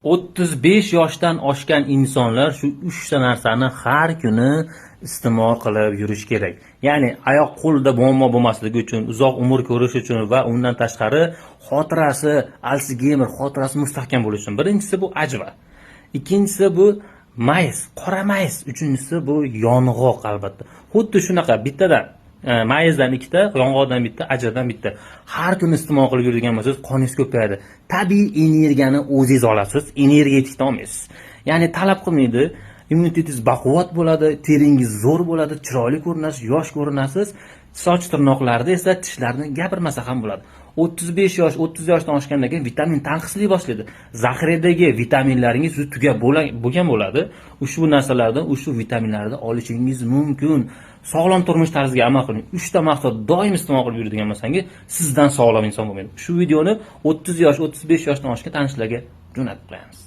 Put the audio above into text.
35 yoshdan oshgan insonlar shu 3 ta narsani har kuni iste'mol qilib yurish kerak. Ya'ni oyoq qo'lida muammo bo'lmasligi uchun, uzoq umr ko'rish uchun va undan tashqari xotirasi, Alsgeymer xotirasi mustahkam bo'lishi uchun. Birinchisi bu ajva. Ikkinchisi bu mayiz, qora mayiz. Uchinchisi bu yong'oq albatta. Xuddi shunaqa bittadan mayizdan ikkita, yong'oqdan bitta, ajvadan bitta. Har kuni iste'mol qilib yuradigan bo'lsangiz, qoningiz ko'payadi. Tabiiy energiyani o'zingiz olasiz, energetik olmaysiz. Ya'ni talab qilmaydi, immunitetingiz baquvvat bo'ladi, teringiz zo'r bo'ladi, chiroyli ko'rinasiz, yosh ko'rinasiz. Soch tirnoqlarda esa tishlarni gapirmasa ham bo'ladi. 35 yosh, 30 yoshdan oshgandan keyin vitamin tanqislay boshlaydi. Zaxiradagi vitaminlaringiz tugab bo'lgan bo'ladi. Ushbu narsalardan, ushbu vitaminlarni olishingiz mumkin. Sog'lom turmush tarziga amal qiling. 3 ta mahsulot doim iste'mol qilib yuradigan bo'lsangiz, sizdan sog'lom inson bo'lmaydi. Shu videoni 30 yosh, 35 yoshdan oshgan tanishlarga jo'natib qo'yamiz.